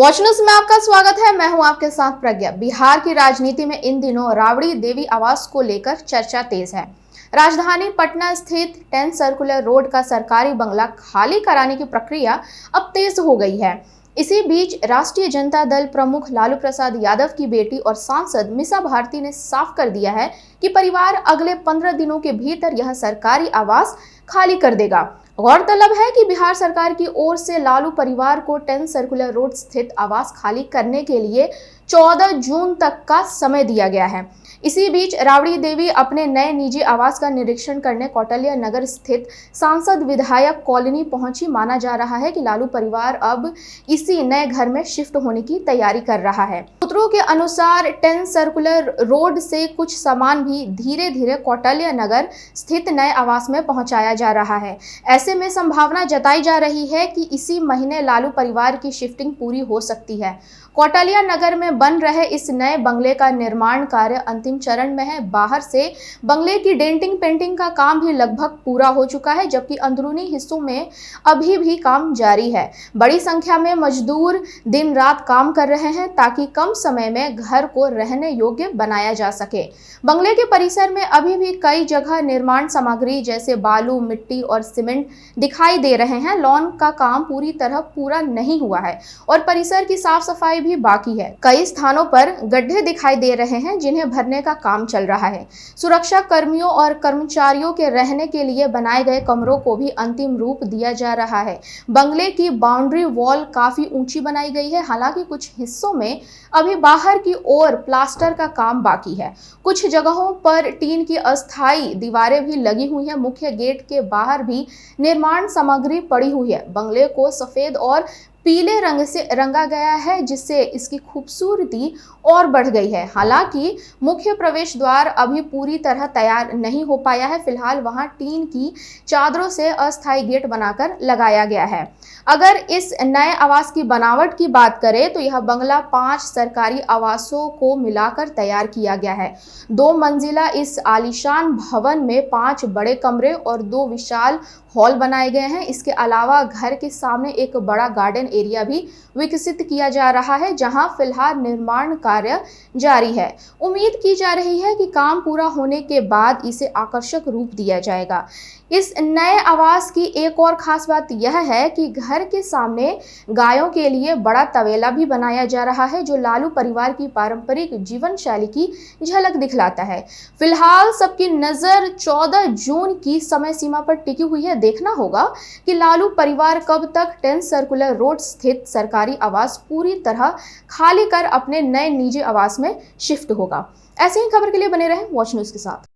Watch news में आपका स्वागत है। मैं हूं आपके साथ प्रज्ञा। बिहार की राजनीति में इन दिनों राबड़ी देवी आवास को लेकर चर्चा तेज है। राजधानी पटना स्थित 10 सर्कुलर रोड का सरकारी बंगला खाली कराने की प्रक्रिया अब तेज हो गई है। इसी बीच राष्ट्रीय जनता दल प्रमुख लालू प्रसाद यादव की बेटी और सांसद मीसा भारती ने साफ कर दिया है कि परिवार अगले 15 दिनों के भीतर यह सरकारी आवास खाली कर देगा। गौरतलब है कि बिहार सरकार की ओर से लालू परिवार को 10 सर्कुलर रोड स्थित आवास खाली करने के लिए 14 जून तक का समय दिया गया है। इसी बीच राबड़ी देवी अपने नए निजी आवास का निरीक्षण करने कौटिल्य नगर स्थित सांसद विधायक कॉलोनी पहुंची। माना जा रहा है कि लालू परिवार अब इसी नए घर में शिफ्ट होने की तैयारी कर रहा है। सूत्रों के अनुसार 10 सर्कुलर रोड से कुछ सामान भी धीरे धीरे कौटिल्य नगर स्थित नए आवास में पहुंचाया जा रहा है। ऐसे में संभावना जताई जा रही है कि इसी महीने लालू परिवार की शिफ्टिंग पूरी हो सकती है। कौटिल्य नगर में बन रहे इस नए बंगले का निर्माण कार्य अंतिम चरण में है। बाहर से बंगले की डेंटिंग पेंटिंग का काम भी लगभग पूरा हो चुका है, जबकि अंदरूनी हिस्सों में अभी भी काम जारी है। बड़ी संख्या में मजदूर दिन रात काम कर रहे हैं ताकि कम समय में घर को रहने योग्य बनाया जा सके। बंगले के परिसर में अभी भी कई जगह निर्माण सामग्री जैसे बालू, मिट्टी और सीमेंट दिखाई दे रहे हैं। लॉन का काम पूरी तरह पूरा नहीं हुआ है और परिसर की साफ सफाई भी बाकी है। कई स्थानों पर गड्ढे दिखाई दे रहे हैं जिन्हें भरने का काम चल रहा है। सुरक्षा कर्मियों और कर्मचारियों के रहने के लिए बनाए गए कमरों को भी अंतिम रूप दिया जा रहा है। बंगले की बाउंड्री वॉल काफी ऊंची बनाई गई है। हालांकि कुछ हिस्सों में अभी बाहर की ओर प्लास्टर का काम बाकी है। कुछ जगहों पर टीन की अस्थायी दीवारें भी लगी हुई हैं। मुख्य गेट के बाहर भी निर्माण सामग्री पड़ी हुई है। बंगले को सफेद और पीले रंग से रंगा गया है, जिससे इसकी खूबसूरती और बढ़ गई है। हालांकि मुख्य प्रवेश द्वार अभी पूरी तरह तैयार नहीं हो पाया है। फिलहाल वहां टीन की चादरों से अस्थायी गेट बनाकर लगाया गया है। अगर इस नए आवास की बनावट की बात करें तो यह बंगला 5 सरकारी आवासों को मिलाकर तैयार किया गया है। 2 मंजिला इस आलीशान भवन में 5 बड़े कमरे और 2 विशाल हॉल बनाए गए हैं। इसके अलावा घर के सामने एक बड़ा गार्डन एरिया भी विकसित किया जा रहा है, जहां फिलहाल निर्माण कार्य जारी है। उम्मीद की जा रही है कि काम पूरा होने के बाद इसे आकर्षक रूप दिया जाएगा। इस नए आवास की एक और खास बात यह है कि घर के सामने गायों के लिए बड़ा तबेला भी बनाया जा रहा है, जो लालू परिवार की पारंपरिक जीवन शैली की झलक दिखलाता है। फिलहाल सबकी नजर 14 जून की समय सीमा पर टिकी हुई है। देखना होगा कि लालू परिवार कब तक 10 सर्कुलर रोड स्थित सरकारी आवास पूरी तरह खाली कर अपने नए निजी आवास में शिफ्ट होगा। ऐसे ही खबर के लिए बने रहें वॉच न्यूज के साथ।